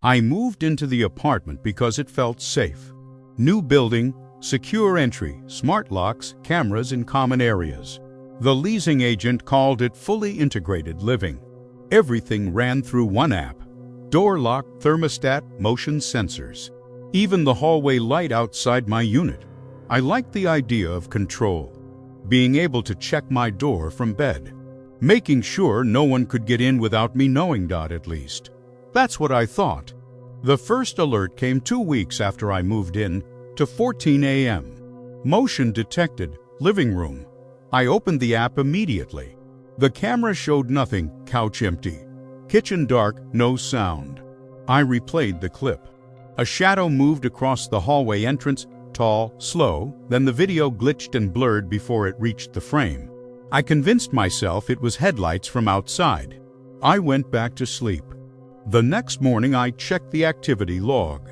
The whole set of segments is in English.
I moved into the apartment because it felt safe. New building, secure entry, smart locks, cameras in common areas. The leasing agent called it fully integrated living. Everything ran through one app. Door lock, thermostat, motion sensors. Even the hallway light outside my unit. I liked the idea of control. Being able to check my door from bed. Making sure no one could get in without me knowing. At least. That's what I thought. The first alert came 2 weeks after I moved in, to 14 a.m. Motion detected, living room. I opened the app immediately. The camera showed nothing, couch empty. Kitchen dark, no sound. I replayed the clip. A shadow moved across the hallway entrance, tall, slow, then the video glitched and blurred before it reached the frame. I convinced myself it was headlights from outside. I went back to sleep. The next morning I checked the activity log.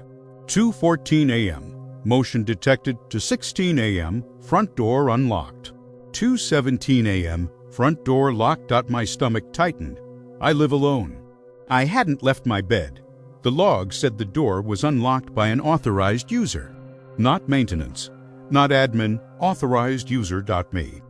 2:14 a.m. Motion detected to 16 a.m. Front door unlocked. 2:17 a.m. Front door locked. My stomach tightened. I live alone. I hadn't left my bed. The log said the door was unlocked by an authorized user. Not maintenance. Not admin. Authorized user. Me.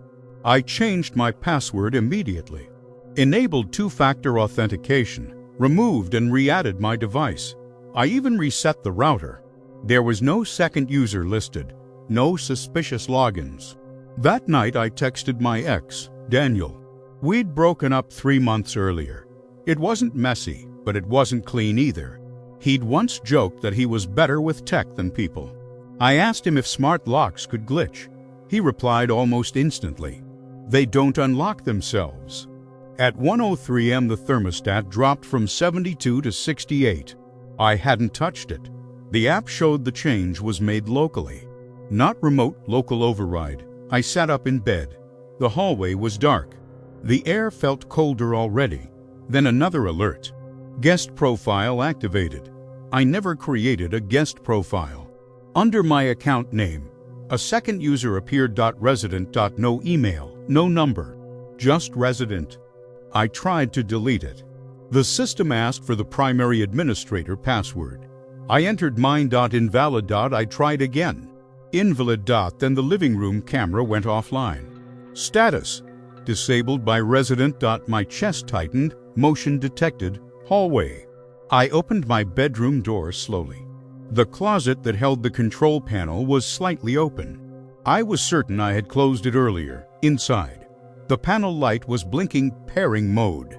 I changed my password immediately. Enabled two-factor authentication. Removed and re-added my device. I even reset the router. There was no second user listed. No suspicious logins. That night I texted my ex, Daniel. We'd broken up 3 months earlier. It wasn't messy, but it wasn't clean either. He'd once joked that he was better with tech than people. I asked him if smart locks could glitch. He replied almost instantly, "They don't unlock themselves." At 1:03 a.m. the thermostat dropped from 72 to 68. I hadn't touched it. The app showed the change was made locally. Not remote, local override. I sat up in bed. The hallway was dark. The air felt colder already. Then another alert. Guest profile activated. I never created a guest profile. Under my account name, a second user appeared. Resident. No email, no number, just resident. I tried to delete it. The system asked for the primary administrator password. I entered mine. Invalid. I tried again. Invalid. Then the living room camera went offline. Status: disabled by resident. My chest tightened. Motion detected. Hallway. I opened my bedroom door slowly. The closet that held the control panel was slightly open. I was certain I had closed it earlier. Inside, the panel light was blinking pairing mode.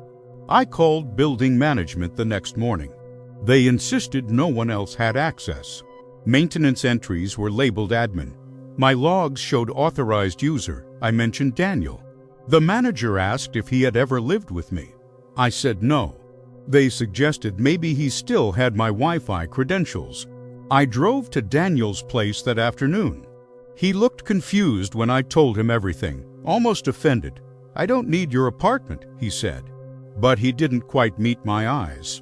I called building management the next morning. They insisted no one else had access. Maintenance entries were labeled admin. My logs showed authorized user. I mentioned Daniel. The manager asked if he had ever lived with me. I said no. They suggested maybe he still had my Wi-Fi credentials. I drove to Daniel's place that afternoon. He looked confused when I told him everything, almost offended. "I don't need your apartment," he said. But he didn't quite meet my eyes.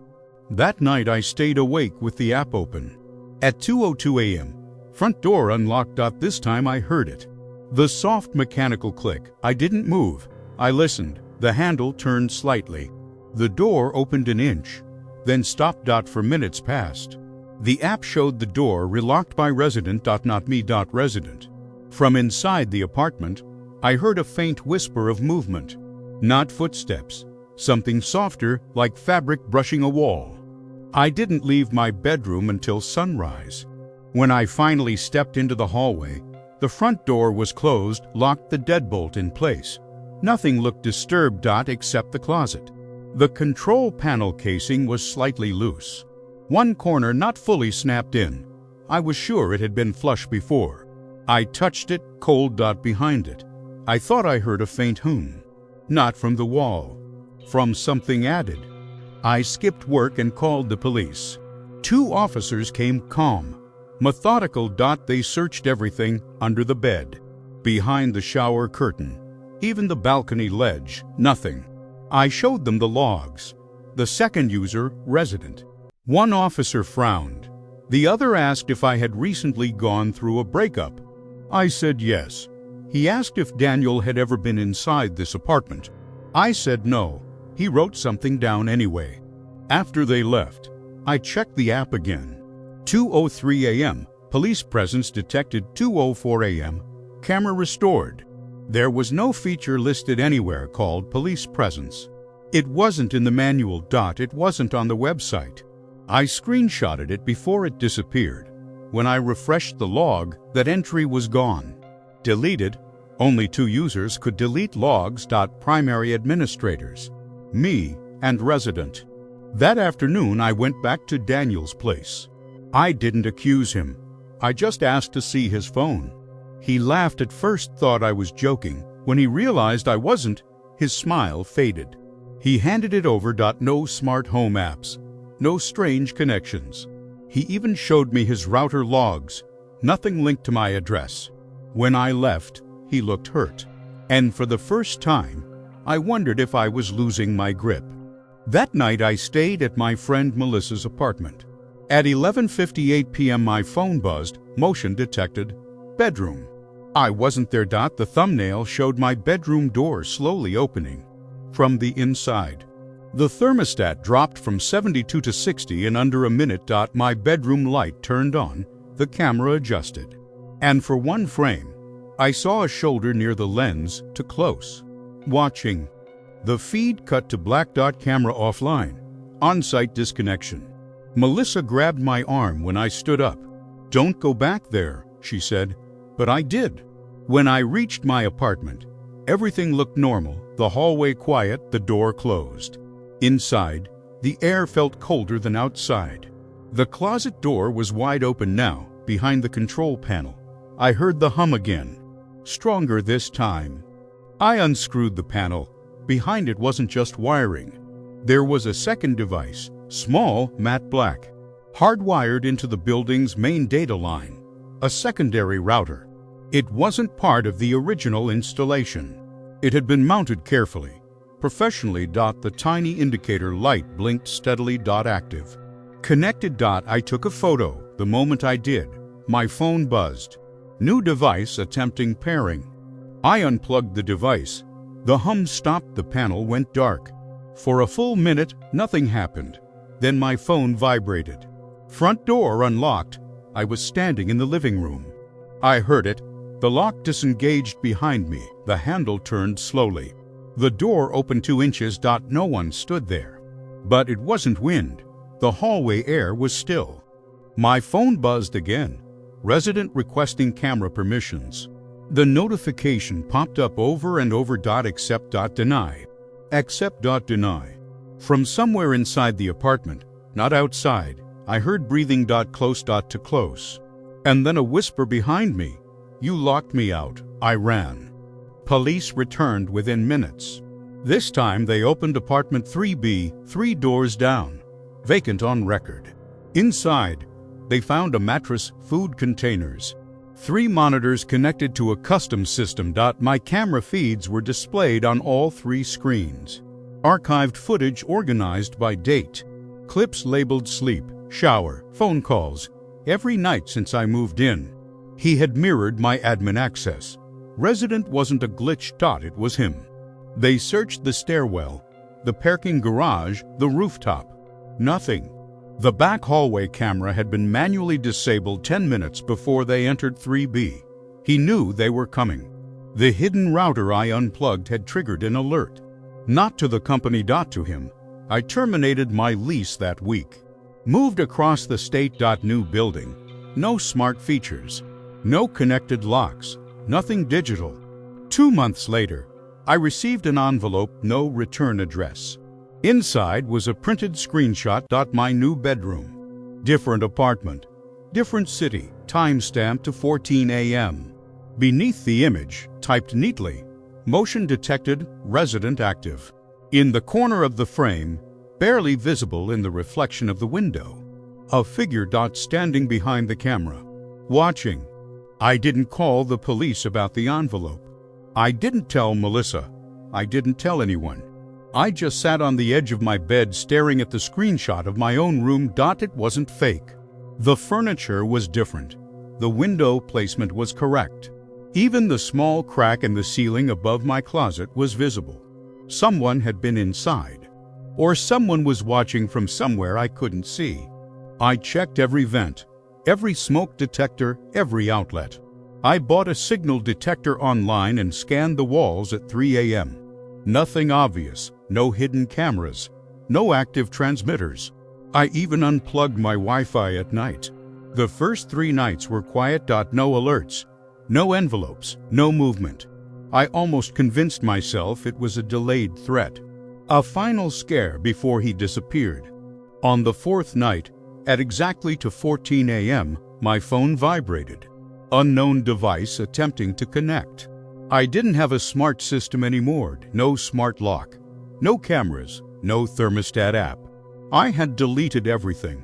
That night I stayed awake with the app open. At 2:02 a.m., front door unlocked. This time I heard it. The soft mechanical click. I didn't move. I listened. The handle turned slightly. The door opened an inch, then stopped. For minutes passed. The app showed the door relocked by resident. Not me. Resident. From inside the apartment, I heard a faint whisper of movement. Not footsteps. Something softer, like fabric brushing a wall. I didn't leave my bedroom until sunrise. When I finally stepped into the hallway, the front door was closed, locked, the deadbolt in place. Nothing looked disturbed. Except the closet. The control panel casing was slightly loose. One corner not fully snapped in. I was sure it had been flush before. I touched it, cold. Behind it, I thought I heard a faint hum. Not from the wall. From something added. I skipped work and called the police. 2 officers came, calm, methodical. They searched everything under the bed, behind the shower curtain, even the balcony ledge. Nothing. I showed them the logs. The second user, resident. One officer frowned. The other asked if I had recently gone through a breakup. I said yes. He asked if Daniel had ever been inside this apartment. I said no. He wrote something down anyway. After they left, I checked the app again. 2:03 a.m. Police presence detected. 2:04 a.m. Camera restored. There was no feature listed anywhere called police presence. It wasn't in the manual. It wasn't on the website. I screenshotted it before it disappeared. When I refreshed the log, that entry was gone. Deleted. Only 2 users could delete logs. Primary administrators, me and resident. That afternoon I went back to Daniel's place. I didn't accuse him. I just asked to see his phone. He laughed at first, thought I was joking. When he realized I wasn't, his smile faded. He handed it over. No smart home apps, no strange connections. He even showed me his router logs, nothing linked to my address. When I left, he looked hurt. And for the first time, I wondered if I was losing my grip. That night I stayed at my friend Melissa's apartment. At 11:58 p.m. my phone buzzed, motion detected, bedroom. I wasn't there. The thumbnail showed my bedroom door slowly opening from the inside. The thermostat dropped from 72 to 60 in under a minute. My bedroom light turned on, the camera adjusted. And for one frame, I saw a shoulder near the lens to close. Watching. The feed cut to black. Camera offline. On-site disconnection. Melissa grabbed my arm when I stood up. "Don't go back there," she said. But I did. When I reached my apartment, everything looked normal, the hallway quiet, the door closed. Inside, the air felt colder than outside. The closet door was wide open now, behind the control panel. I heard the hum again, stronger this time. I unscrewed the panel. Behind it wasn't just wiring. There was a second device, small, matte black, hardwired into the building's main data line, a secondary router. It wasn't part of the original installation. It had been mounted carefully, professionally. The tiny indicator light blinked steadily. Active. Connected. I took a photo. The moment I did, my phone buzzed. New device attempting pairing. I unplugged the device. The hum stopped. The panel went dark. For a full minute, nothing happened. Then my phone vibrated. Front door unlocked. I was standing in the living room. I heard it. The lock disengaged behind me. The handle turned slowly. The door opened 2 inches. No one stood there. But it wasn't wind. The hallway air was still. My phone buzzed again. Resident requesting camera permissions. The notification popped up over and over. Accept. Deny. Accept. Deny. From somewhere inside the apartment, not outside, I heard breathing. Close. To close. And then a whisper behind me. "You locked me out." I ran. Police returned within minutes. This time they opened apartment 3B, 3 doors down, vacant on record. Inside, they found a mattress, food containers, 3 monitors connected to a custom system. My camera feeds were displayed on all 3 screens. Archived footage organized by date. Clips labeled sleep, shower, phone calls, every night since I moved in. He had mirrored my admin access. Resident wasn't a glitch. It was him. They searched the stairwell, the parking garage, the rooftop. Nothing. The back hallway camera had been manually disabled 10 minutes before they entered 3B. He knew they were coming. The hidden router I unplugged had triggered an alert. Not to the company. To him. I terminated my lease that week. Moved across the state. New building. No smart features. No connected locks. Nothing digital. 2 months later, I received an envelope, no return address. Inside was a printed screenshot. My new bedroom. Different apartment. Different city. Timestamp to 14 a.m. Beneath the image, typed neatly, motion detected, resident active. In the corner of the frame, barely visible in the reflection of the window, a figure. Standing behind the camera, watching. I didn't call the police about the envelope. I didn't tell Melissa. I didn't tell anyone. I just sat on the edge of my bed staring at the screenshot of my own room. It wasn't fake. The furniture was different. The window placement was correct. Even the small crack in the ceiling above my closet was visible. Someone had been inside. Or someone was watching from somewhere I couldn't see. I checked every vent, every smoke detector, every outlet. I bought a signal detector online and scanned the walls at 3 a.m. Nothing obvious, no hidden cameras, no active transmitters. I even unplugged my Wi-Fi at night. The first 3 nights were quiet. No alerts, no envelopes, no movement. I almost convinced myself it was a delayed threat, a final scare before he disappeared. On the 4th night, at exactly 14 a.m., my phone vibrated. Unknown device attempting to connect. I didn't have a smart system anymore, no smart lock, no cameras, no thermostat app. I had deleted everything.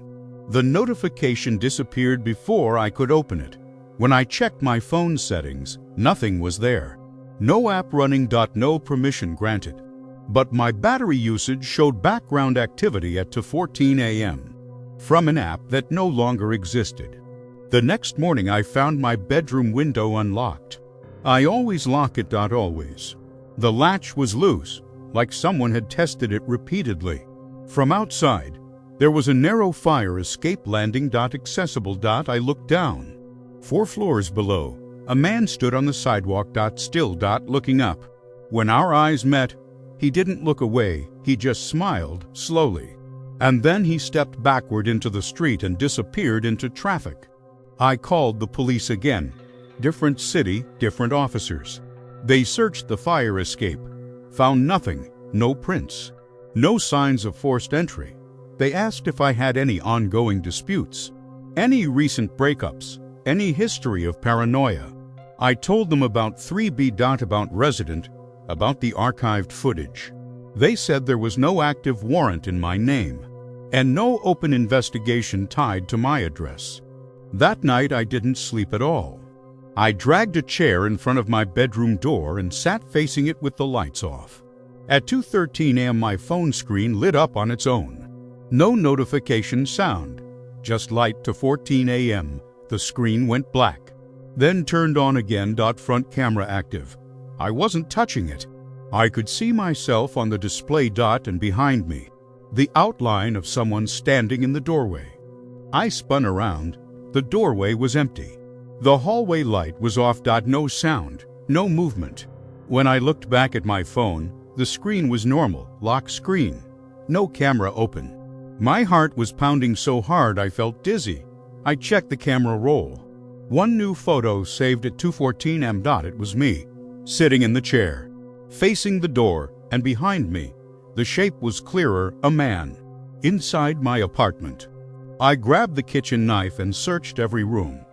The notification disappeared before I could open it. When I checked my phone settings, nothing was there. No app running. No permission granted. But my battery usage showed background activity at 14 a.m. from an app that no longer existed. The next morning I found my bedroom window unlocked. I always lock it. Always. The latch was loose, like someone had tested it repeatedly. From outside, there was a narrow fire escape landing. Accessible. I looked down. 4 floors below, a man stood on the sidewalk. Still. Looking up. When our eyes met, he didn't look away, he just smiled slowly. And then he stepped backward into the street and disappeared into traffic. I called the police again. Different city, different officers. They searched the fire escape, found nothing, no prints, no signs of forced entry. They asked if I had any ongoing disputes, any recent breakups, any history of paranoia. I told them about 3B. About resident, about the archived footage. They said there was no active warrant in my name, and no open investigation tied to my address. That night I didn't sleep at all. I dragged a chair in front of my bedroom door and sat facing it with the lights off. At 2:13 a.m. my phone screen lit up on its own. No notification sound, just light. 14 a.m. the screen went black, then turned on again. Front camera active. I wasn't touching it. I could see myself on the display. And behind me, the outline of someone standing in the doorway. I spun around. The doorway was empty. The hallway light was off. No sound, no movement. When I looked back at my phone, the screen was normal, lock screen. No camera open. My heart was pounding so hard I felt dizzy. I checked the camera roll. One new photo saved at 2:14 a.m. It was me, sitting in the chair, facing the door, and behind me, the shape was clearer, a man, inside my apartment. I grabbed the kitchen knife and searched every room.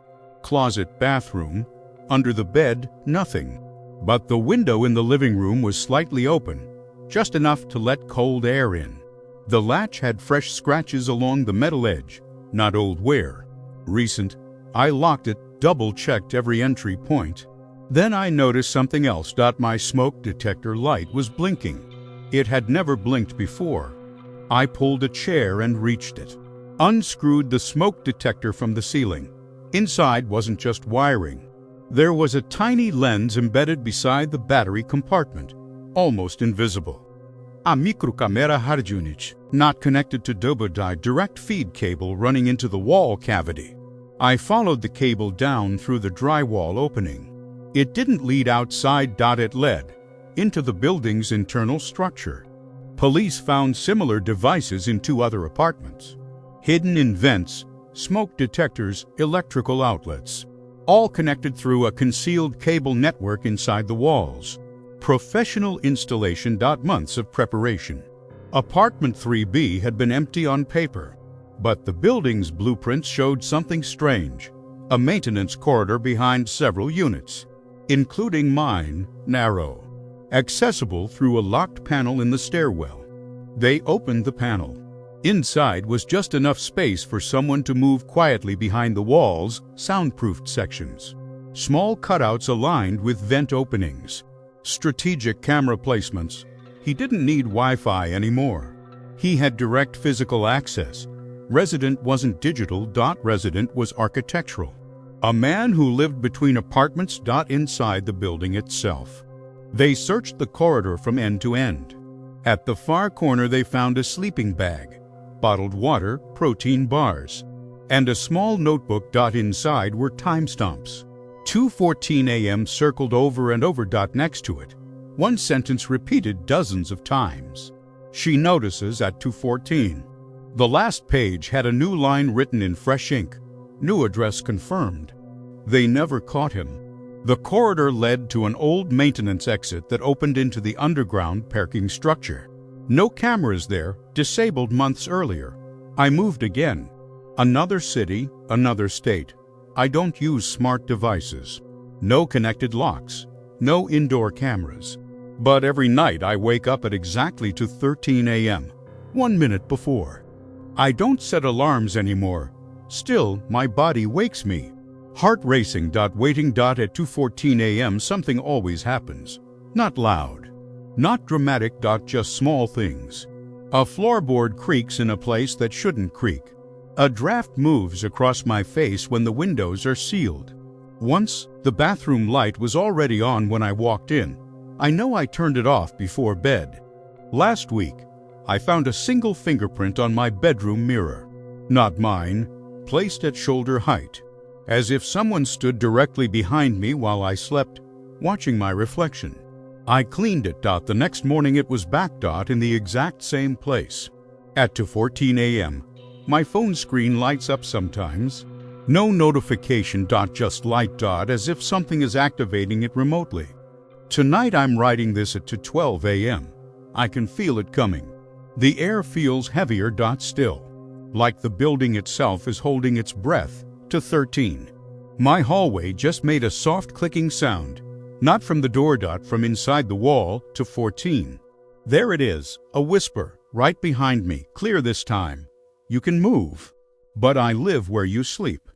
Closet, bathroom, under the bed, nothing. But the window in the living room was slightly open, just enough to let cold air in. The latch had fresh scratches along the metal edge, not old wear. Recent. I locked it, double-checked every entry point. Then I noticed something else. My smoke detector light was blinking. It had never blinked before. I pulled a chair and reached it. Unscrewed the smoke detector from the ceiling. Inside wasn't just wiring. There was a tiny lens embedded beside the battery compartment, almost invisible. A microcamera hard unit, not connected to direct feed cable running into the wall cavity. I followed the cable down through the drywall opening. It didn't lead outside. It led into the building's internal structure. Police found similar devices in 2 other apartments, hidden in vents, smoke detectors, electrical outlets, all connected through a concealed cable network inside the walls. Professional installation. Months of preparation. Apartment 3B had been empty on paper, but the building's blueprints showed something strange. A maintenance corridor behind several units, including mine, narrow, accessible through a locked panel in the stairwell. They opened the panel. Inside was just enough space for someone to move quietly behind the walls, soundproofed sections. Small cutouts aligned with vent openings. Strategic camera placements. He didn't need Wi-Fi anymore. He had direct physical access. Resident wasn't digital. Resident was architectural. A man who lived between apartments. Inside the building itself. They searched the corridor from end to end. At the far corner they found a sleeping bag, bottled water, protein bars, and a small notebook. Inside were timestamps. 2:14 a.m. circled over and over. Next to it, one sentence repeated dozens of times. She notices at 2:14. The last page had a new line written in fresh ink. New address confirmed. They never caught him. The corridor led to an old maintenance exit that opened into the underground parking structure. No cameras there, disabled months earlier. I moved again. Another city, another state. I don't use smart devices. No connected locks. No indoor cameras. But every night I wake up at exactly 2:13 a.m., 1 minute before. I don't set alarms anymore. Still, my body wakes me. Heart racing. Waiting. At 2:14 a.m. something always happens. Not loud. Not dramatic. Just small things. A floorboard creaks in a place that shouldn't creak. A draft moves across my face when the windows are sealed. Once, the bathroom light was already on when I walked in. I know I turned it off before bed. Last week, I found a single fingerprint on my bedroom mirror. Not mine, placed at shoulder height, as if someone stood directly behind me while I slept, watching my reflection. I cleaned it. The next morning it was back. In the exact same place. At 2:14 a.m., my phone screen lights up sometimes. No notification. Just light. As if something is activating it remotely. Tonight I'm writing this at 2:12 a.m. I can feel it coming. The air feels heavier. Still. Like the building itself is holding its breath. 2:13. My hallway just made a soft clicking sound. Not from the door. From inside the wall. 2:14. There it is, a whisper, right behind me, clear this time. You can move. But I live where you sleep.